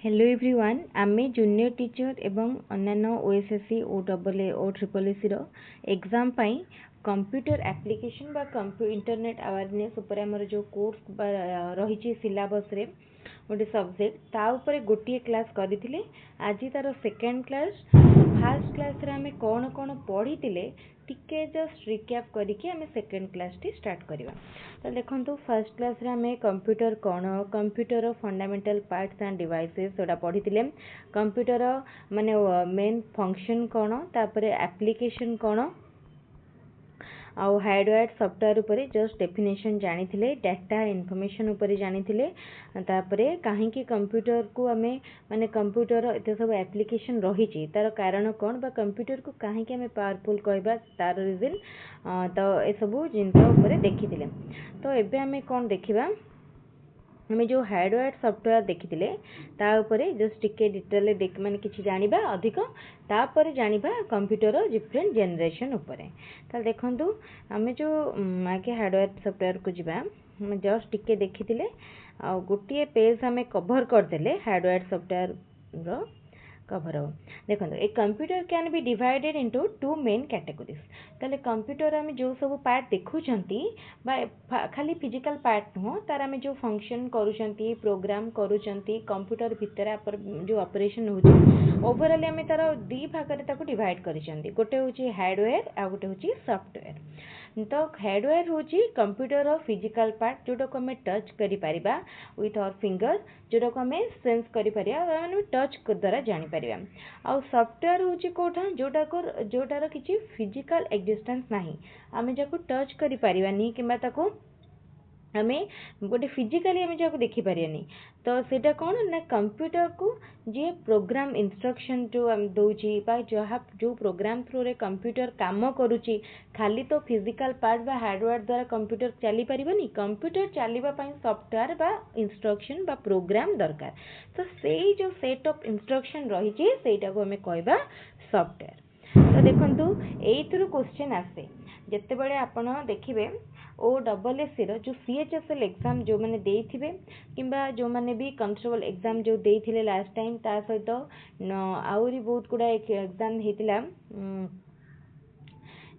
Hello everyone आमे junior teacher एवं अन्य ओएसएससी ओडबल ओ ट्रिपल एसी एग्जाम पाई कंप्यूटर एप्लिकेशन बा इंटरनेट अवेयरनेस उपर आमर जो कोर्स रही सिलेबस रे गोटे सब्जेक्ट ता उपरे गोटे क्लास करथिले। आज तार सेकेंड क्लास फर्स्ट क्लास रे आमे कौन कौन पढ़ी टिके जस्ट रिकैप करके आमे सेकेंड क्लास टी स्टार्ट करवा। तो देखो फर्स्ट क्लास रे आमे कंप्यूटर कौन computer fundamental parts end devices सेटा पढ़ी कंप्यूटर माने मेन फंक्शन कौन तापरे एप्लिकेशन कौन आउ हार्डवेयर सॉफ्टवेयर उपरे जस्ट डेफिनेशन जानी थिले डाटा इनफॉरमेशन उपरे जानी थिले तापरे काहे कि कंप्यूटर को हमें माने कंप्यूटर एते सब एप्लिकेशन रही ची तार कारण कौन बा कंप्यूटर को काहे कि हमें पावरफुल कहबा तार रीजन तो ए सब जिंस उपरे देखिथिले। तो एबे हमें कौन देखिबा हमें जो हार्डवेयर सॉफ्टवेयर देखिथिले ता उपरे जस्ट टिके डिटेल माने किछि जानिबा अधिक तापर जानिबा कंप्यूटर डिफरेंट जनरेशन उपरे। तो देखंतु हमें जो आगे हार्डवेयर सॉफ्टवेयर को जिबा हम जस्ट टिके देखिथिले आ गोटे पेज हमें कवर करदेले हार्डवेयर सॉफ्टवेयर रो कवर हो। देखो a computer can be divided into two main categories. ताले कंप्यूटर आम जो सब पार्ट देखुचंती बा खाली फिजिकल पार्ट नुह तार आम जो फंक्शन करूचंती प्रोग्राम करूचंती कंप्यूटर भितर जो ऑपरेशन होची ओवरऑल आम तार दी भाग रे ताको डिवाइड करिसंती। गोटे होची हार्डवेयर आ गोटे होची सॉफ्टवेयर। तो हार्डवेयर होची कंप्यूटर रो फिजिकल पार्ट जोटा को हमें टच करि परिबा विथ आवर फिंगर जोटा को हमें सेंस करि परिबा माने टच द्वारा जानि परिबा। आ सॉफ्टवेयर होची कोठा जोटार किछि फिजिकल एक्जिस्टेंस नाही आमे जाको टच करि परिबानी किबा ताको हमें गोटे फिजिकली हमें जाको देखि परियानी। तो सेटा कौन ना कंप्यूटर को जे प्रोग्राम इंस्ट्रक्शन जो हम दउची बा जो प्रोग्राम थ्रू रे कंप्यूटर काम करूची खाली तो फिजिकल पार्ट बा हार्डवेयर द्वारा कंप्यूटर चली परिबनी कंप्यूटर चलीबा पई सॉफ्टवेयर बा इंस्ट्रक्शन बा प्रोग्राम दरकार। तो सेई जो सेट ऑफ इंस्ट्रक्शन रही ची सेटा को हमें कहबा सॉफ्टवेयर। तो देखंतु एइथरु क्वेश्चन आसे जत्ते बळे आपण देखिबे OSSC जो CHSL एग्जाम जो मैंने देथिबे किंबा जो मैंने भी कांस्टेबल एग्जाम जो देथिले लास्ट टाइम ता सहित आउरी बहुत गुडा एग्जाम हेतिला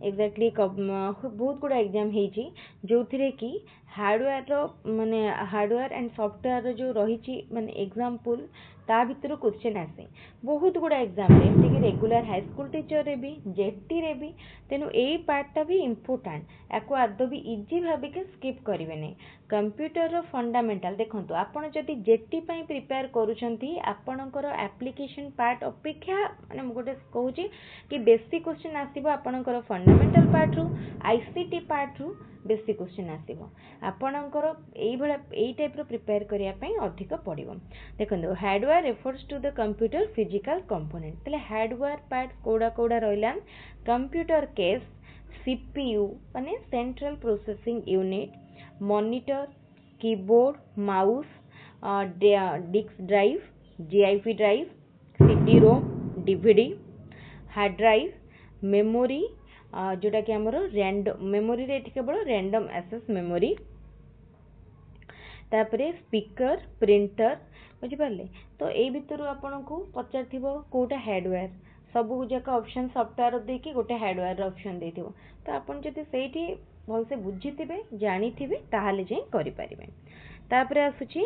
एक्जाक्टली बहुत गुडा एग्जाम हेची जो थिरे कि हार्डवेयर रो माने हार्डवेयर एंड सॉफ्टवेयर जो रही माने एग्जांपल ता भितर क्वेश्चन आसे बहुत गुडा एग्जाम रे एमती कि रेगुलर हाई स्कूल टीचर रे भी जेटी रे भी तेनु एई पार्टटा भी इम्पोर्टेंट याको आदो भी इजी भाबे के स्किप करिवे नै। कंप्यूटर रो फंडामेंटल देखंतु आपण जदि जेटी पई प्रिपेयर करूछंती आपणकर एप्लिकेशन पार्ट अपेक्षा माने गोटे कहूची कि बेसिक क्वेश्चन आसीबो आपणकर फंडामेंटल पार्ट रू आईसीटी पार्ट रू बेसिक क्वेश्चन आसीबो आपणकर एई भला एई टाइप रो प्रिपेयर करिया पई अधिक पड़िबो। देखंतु hardware refers to the computer physical component तले हार्डवेयर पार्ट कोडा कोडा रहिला कंप्यूटर केस सीपीयू माने central processing unit monitor keyboard mouse disk drive zip drive CD ROM DVD hard drive memory जोटा कि हमरो रैंडम मेमोरी रे केवल रैंडम एक्सेस मेमोरी तापरे स्पीकर प्रिंटर बुझी पाले। तो ए भितर आपन को पचार थिबो कोटा हार्डवेयर सबु जाक ऑप्शन सॉफ्टवेयर देकी गोटे हार्डवेयर ऑप्शन देथिबो तो आपन जति सेठी भल से बुझिथिबे जानिथिबे ताहाले जे करि परिबे। तापरे आसुची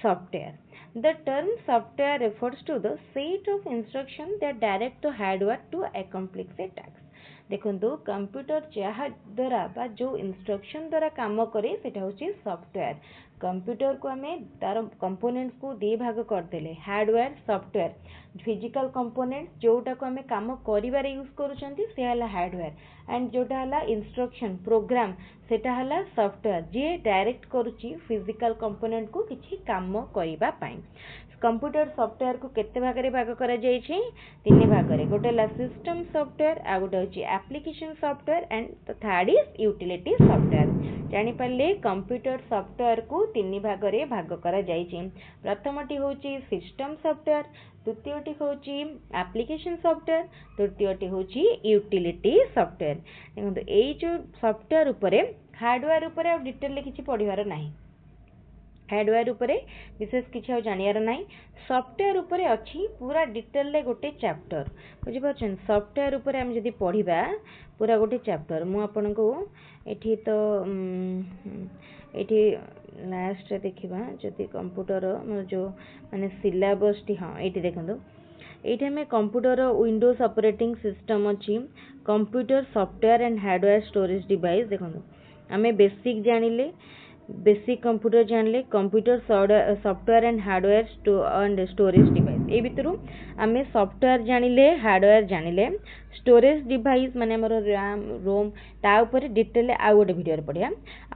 software the term software refers to the set of instruction that direct the hardware to accomplish a task. देखंतु कंप्यूटर जहा द्वारा बा जो इंस्ट्रक्शन द्वारा काम करे सेटा होची सॉफ्टवेयर। कंप्यूटर को हमें तार कंपोनेंट्स को दी भाग करदेले हार्डवेयर सॉफ्टवेयर फिजिकल कंपोनेंट जोटा को हमें काम करिवारे यूज करूचंती से हला हार्डवेयर एंड जोटा हला इंस्ट्रक्शन प्रोग्राम सेटा हला सॉफ्टवेयर जे डायरेक्ट करूची फिजिकल कंपोनेंट को किछि काम करिबा पई। कंप्यूटर सॉफ्टवेयर को केते भाग रे भाग करा जाय छी तीन भाग रे गोटे ला सिस्टम सॉफ्टवेयर आ गोटे होची application software and the third is utility software. जानि पाले कंप्यूटर सॉफ्टवेयर को तीन भाग रे भाग करा जाय छी। प्रथमटी होची सिस्टम सॉफ्टवेयर द्वितीयटी होची एप्लिकेशन सॉफ्टवेयर तृतीयटी होची यूटिलिटी सॉफ्टवेयर। देखंतु एई जो सॉफ्टवेयर उपरे हार्डवेयर उपरे डिटेल किछि पढिबार नाही हार्डवेयर उपरे विशेष किसी जानियार ना सॉफ्टवेयर उपरे अच्छी पूरा डिटेल रे गोटे चैप्टर बुझीपार सॉफ्टवेयर उपरे आम जदि पढ़ा पूरा गोटे चैप्टर मु आपन को एठी तो एठी लास्ट देखा जदि कंप्यूटर जो माने सिलेबस टी हाँ ये देखो ये आम कंप्यूटर विंडोज ऑपरेटिंग सिस्टम अच्छी computer software and hardware storage device देखो आम बेसिक जानिले बेसिक कंप्यूटर जानले computer software and hardware and storage device ए भितर आम सॉफ्टवेयर जानिले हार्डवेयर जानिले स्टोरेज डिवाइस माने हमर रैम रोम ता ऊपर डिटेल आउ गोटे वीडियो पढ़िया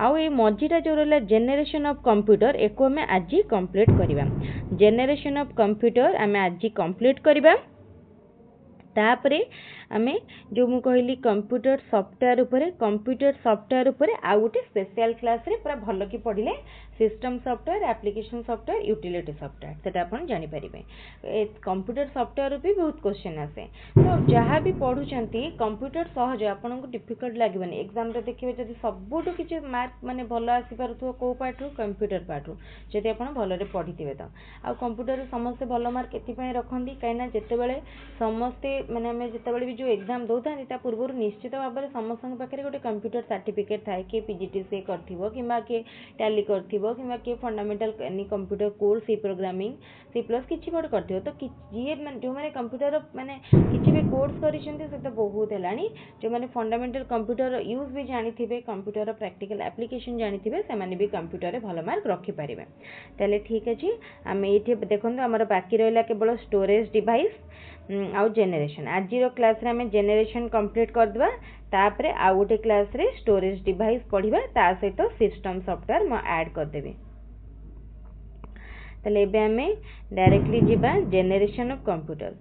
आउ ए मझीटा जो रहा जेनेरेशन ऑफ कंप्यूटर एको आम आज कंप्लीट करवा जेनेरेशन ऑफ कंप्यूटर आम आज कंप्लीट करवा तापरे आमे जो मु कहली कंप्यूटर सॉफ्टवेयर उपरे आउ गोटे स्पेशल क्लास रे पूरा भल कि पढ़िले system software application software utility software सेटा आपण जानि परिबे कंप्यूटर सॉफ्टवेयर भी बहुत क्वेश्चन आसे तो जहाँ भी पढ़ुचंती कंप्यूटर सहज आपन को डिफिकल्ट लागबनी एग्जाम रे देखिबे जदि सबुटु किछि मार्क माने भल आसी परथो को पाठ कंप्यूटर पाठ जदि आपन भल रे पढ़िथिबे तो आ कंप्यूटर समस्त भल मार्क एथि पय रखंदी काइना जेतेबेले समस्ते माने हमें जेतेबेले भी जो एग्जाम दौता ता पूर्व निश्चित भाव में समस्त पाखे गोटे कंप्यूटर सर्टिफिकेट थाए किए पीजीटीसीए करथिबो किंबा किए टैली करथिबो किंबा किए fundamental any computer course C programming C plus किछि बड करथिबो तो जे जो माने कंप्यूटर माने किछि भी कोर्स करिसेंती से तो बहुत हेलानी जो माने फंडामेंटल कंप्यूटर यूज भी जानिथिबे कंप्यूटर प्रैक्टिकल एप्लीकेशन जानिथिबे से माने भी कंप्यूटर रे भलो मार्क रखि परिबे तले ठीक अछि हम एठी देखंतु हमर बाकी रहला केवल स्टोरेज डिवाइस आउ जेनेरेशन आज क्लास रे हमें जेनेरेशन कंप्लीट कर दबा तापरे आउ गोटे क्लास रे स्टोरेज डिवाइस पढ़िबा ता सहित सिस्टम सॉफ्टवेयर म ऐड कर देबी तले एबे हमें डायरेक्टली जिबा generation of computer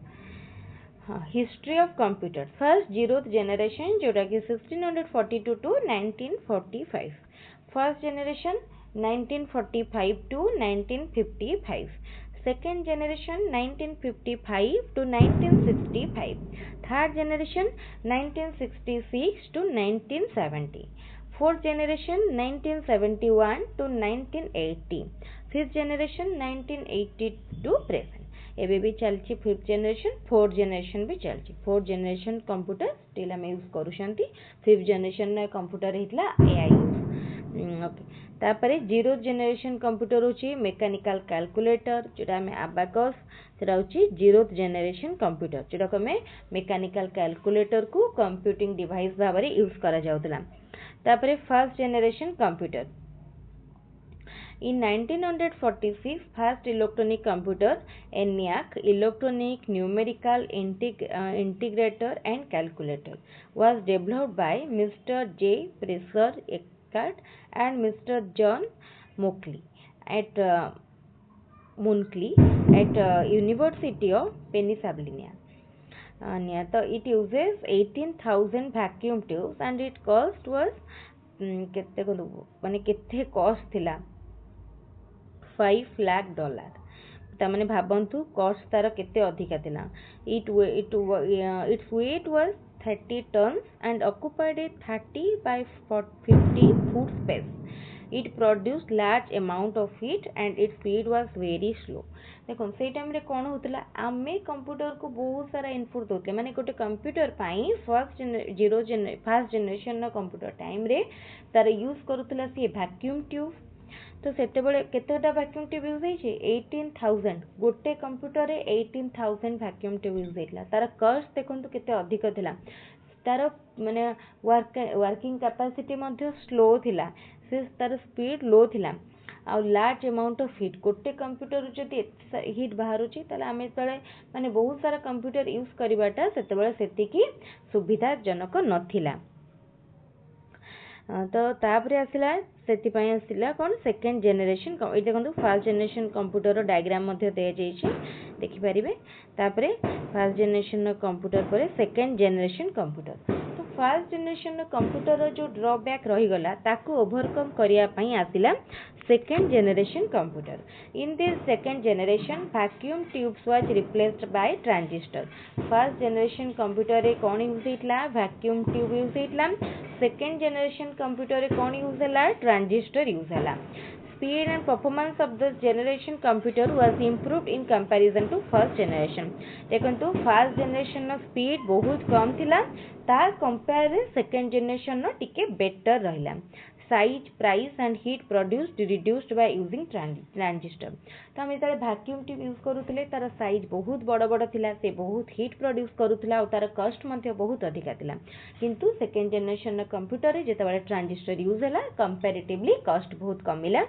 history of computer first zeroth generation जोटा कि 1642 to 1945 first generation 1945 to 1955 second generation 1955 to 1965 third generation 1966 to 1970 fourth generation 1971 to 1980 fifth generation 1980 to present एबे भी चलची फिफ्थ जनरेशन फोर्थ जनरेशन भी चलची fourth generation computer still हम use करूछंती fifth generation computer हितला एआई ओके तापरे zero generation computer होची मेकानिकल कैलकुलेटर जोटा हमें अबाकस सेटा होची जीरो जनरेशन कंप्यूटर जोटा को हमें मेकानिकल कैलकुलेटर को कंप्यूटिंग डिवाइस भाबरे यूज करा जाउतला तापरे first generation computer In 1946, first electronic computer ENIAC, electronic numerical integrator and calculator, was developed by Mr. J. Presser Eckert and Mr. John Munkley at University of Pennsylvania. So it uses 18,000 vacuum tubes and its cost was केते cost थिला $5 lakh तामने भाबंतु cost तार केते अधिका थिला its weight was 30 tons and occupied a 30 by 50 foot space. It produced large amount of heat and its speed was very slow. देखो से time रे कोन होतला आमे कंप्यूटर को बहुत सारा इनपुट दोते माने गोटे कंप्यूटर पाई फर्स्ट जनरेशन ना कंप्यूटर टाइम रे तार यूज करूतला सी वैक्यूम ट्यूब तो सेते बेले केतेटा वैक्यूम ट्यूब यूज होइछे 18000 गोटे कंप्यूटर रे 18000 वैक्यूम ट्यूब यूज हेतला तार कॉस्ट देखंतु केते अधिक थिला तार माने वर्किंग कैपेसिटी मध्ये स्लो थिला से तार स्पीड लो थिला आ लार्ज अमाउंट ऑफ हीट गोटे कंप्यूटर जदि हीट बाहरुची ताले आमे तळे माने बहुत सारा कंप्यूटर यूज करिबाटा सेते बेले सेति की सुविधाजनक नथिला तो तापरे आसिला सेति पय आसिला कोन सेकंड जनरेशन ए देखंतु फर्स्ट जनरेशन कंप्यूटर डायग्राम मध्ये दे जाइछि देखि परिबे तापरे फर्स्ट जनरेशन कंप्यूटर परे सेकंड जनरेशन कंप्यूटर तो फर्स्ट जनरेशन कंप्यूटर जो ड्रॉबैक रही गला ताकू ओवरकम करिया पई आसिला second generation computer. In this second generation, vacuum tubes was replaced by transistor. First generation computer रे कौन यूज हेतला vacuum tube यूज हेतला second generation computer रे कौन यूज हला transistor यूज हला speed and performance of the generation computer was improved in comparison to first generation. देखंतु first generation no speed बहुत कम थिला, तार कंपेयर रे सेकंड जनरेशन नो टिके बेटर रहिला. Size, price and heat produced reduced by using transistor. तो हम इतरे वैक्यूम ट्यूब यूज करूथिले, तार साइज बहुत बड़ बड़ थिला, से बहुत हीट प्रोड्यूस करूथिला, और तार कॉस्ट मध्ये बहुत अधिका थिला. किंतु सेकंड जनरेशन नो कंप्यूटर रे जेतेबेले ट्रांजिस्टर यूज होला, कंपैरेटिवली कॉस्ट बहुत कमिला.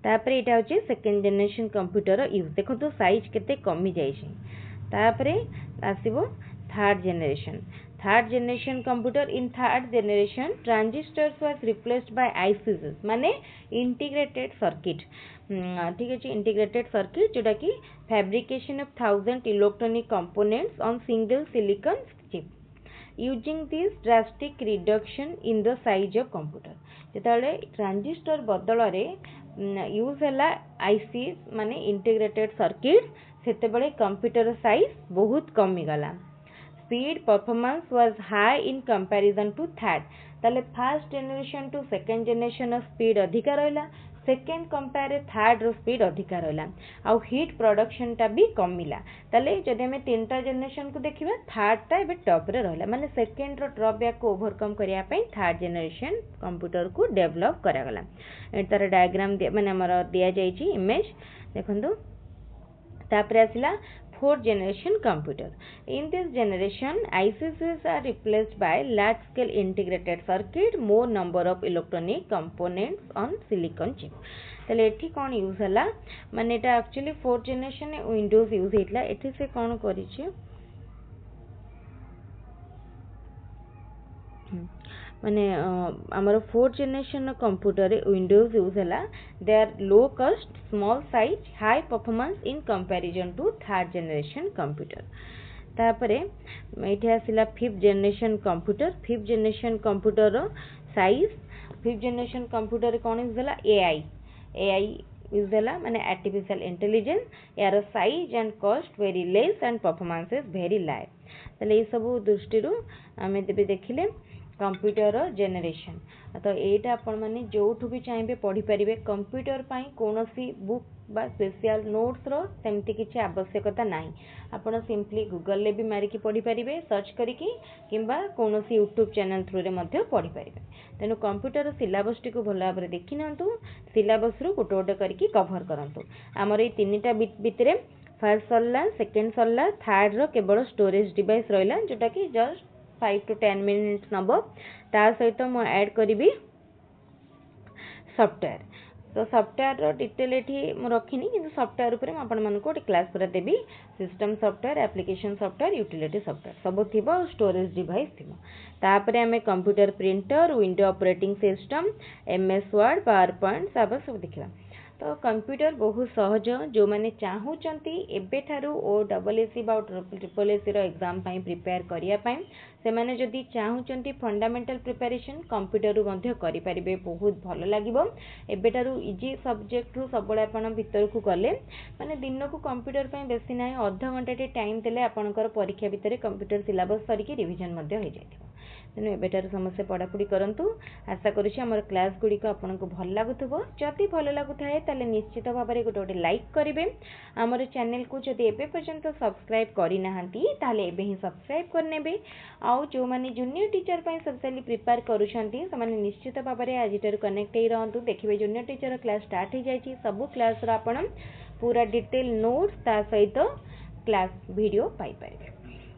तापरे एटा होची सेकंड जनरेशन कंप्यूटर यूज. देखो तो साइज केते कमी जाई छै. तापरे आसीबो third generation. Third generation computer. In third generation transistors was replaced by ICs माने इंटीग्रेटेड सर्किट. ठीक है, इंटीग्रेटेड सर्किट जोटा कि fabrication of 1000 electronic components on single silicon chip. Using this drastic reduction in the size of computer. जेताले transistor बदल रे use हैला IC माने इंटीग्रेटेड सर्किट, सेतेबेले कंप्यूटर साइज बहुत कमी गला. Speed performance was high in comparison to third. ताले first generation to second generation speed अधिका रहला, सेकेंड कंपेयर थर्ड रो स्पीड अधिका रहला, आउ हीट प्रोडक्शन टा भी कमिला. ताले जदि हमें तीनटा जनरेशन को देखिबा, थर्ड टा एबे टॉप रे रहला, माने सेकेंड रो ड्रॉबैक को ओवरकम करिया पई थर्ड जनरेशन कंप्यूटर को डेवलप करा गला. एतार डायग्राम माने हमर दिया जाई छी इमेज देखंतु. तापरे आसिला fourth generation computer. In this generation, ICs are replaced by large scale integrated circuit, more number of electronic components on silicon chip. तले एठी कौन यूज हला माने एटा actually fourth generation Windows use हेतला. एठी से कौन करिछि माने हमर fourth generation computer Windows use हला. They are low cost, small size, high performance in comparison to third generation computer. तापरे एठी आसिला fifth generation computer. Fifth generation computer रो साइज, फिफ्थ जनरेशन कंप्यूटर कौन यूज हला एआई यूज हला माने artificial intelligence. यार size and cost very less and performance is very light. तले ए सब दृष्टि रू हमें देबे देखिले कंप्यूटर जेनरेशन. तो एटा आपण माने जोठु भी चाहिए पढ़ी पारिबे. कंप्यूटर पाई कोनोसी बुक बा स्पेशल नोट्स रो सेमती किछि आवश्यकता नाही. आपण सिंपली गूगल ले भी मारिकी पढ़ी पारिबे, सर्च करिकी, किंबा कोनोसी यूट्यूब चैनल थ्रू रे मध्ये पढ़ी पारिबे. तेनु कंप्यूटर सिलेबस टी को भला भाबरे देखि नंतु, सिलेबस रो गोटे गोटे करिकी कवर करंतु. हमर ए तीनटा भितरे फर्स्ट सरला, सेकंड सरला, थर्ड रो केवल स्टोरेज डिवाइस रहला जोटा कि जस्ट 5 to 10 मिनिट्स नब. ता सहित मु ऐड करिबी सॉफ्टवेयर. तो सॉफ्टवेयर रो डिटेल एठी मु रखिनी, किंतु सॉफ्टवेयर ऊपर आपण मानको एक क्लास पूरा देबी. System software, application software, utility software सब थिबो, स्टोरेज डिवाइस थिबो. तापरे हमें computer printer, window operating system, MS word, power point सब देखिबा. तो कंप्यूटर बहुत सहज. जो माने चाहूचंती एबे थारु OSSC बा SSS रो एग्जाम पई प्रिपेयर करिया पई, से माने जदी चाहूचंती फंडामेंटल प्रिपरेशन कंप्यूटर रु मध्ये करि परिबे. बहुत भलो लागिबो. एबे थारु इजी सब्जेक्ट रु सबले आपण भीतर को गले माने दिन को कंप्यूटर पई बेसी नाही, आधा घंटा टे टाइम देले आपनकर परीक्षा भितर कंप्यूटर सिलेबस सरिकी रिवीजन मध्ये हो जायथिबो. तेणु एबेटार समस्या पढ़ापढ़ी करूँ. आशा करुँच आम क्लास गुड़िक आपको भल लगुव. जदि भल लगुए ताले निश्चित भाव में गोटे गोटे लाइक करेंगे. आमर चैनल को जदि एबे पर्यंत सब्सक्राइब करना ताले एबे ही सब्सक्राइब करने. आउ जो माने जूनियर टीचर पर स्पेशली प्रिपेयर करुँच से निश्चित भाव में आज कनेक्ट ही रहतु. देखिए जूनियर टीचर क्लास स्टार्ट हो जाए. सबू क्लास आपण पूरा डिटेल नोट्स ता सहित क्लास वीडियो पाई पारे.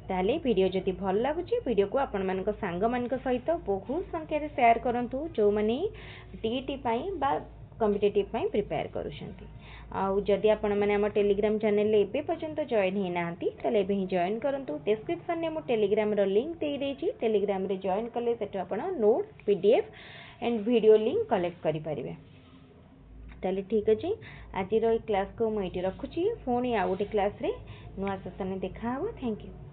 ताले वीडियो जदि भल लगुच वीडियो को आपण मान सांग मान सहित बहुत संख्यार शेयर करंतु जो माने टीईटी पाई बा कॉम्पिटिटिव पाई प्रिपेयर करूछंती. आउ जदि आपण माने हम टेलीग्राम चैनल ले एबे पर्यंत जॉइन हे नांती ताले एबे ही जॉइन करंतु. डिस्क्रिप्शन ने मो टेलीग्राम रो लिंक दे देछि. टेलीग्राम रे जॉइन कले सेट आपण notes, PDF and video link collect करि परिबे. ताले ठीक अछि. आज रो क्लास को मु एटी रखुछि. फोन आ गोटे क्लास रे नुआ सेशन देखा हो. Thank you.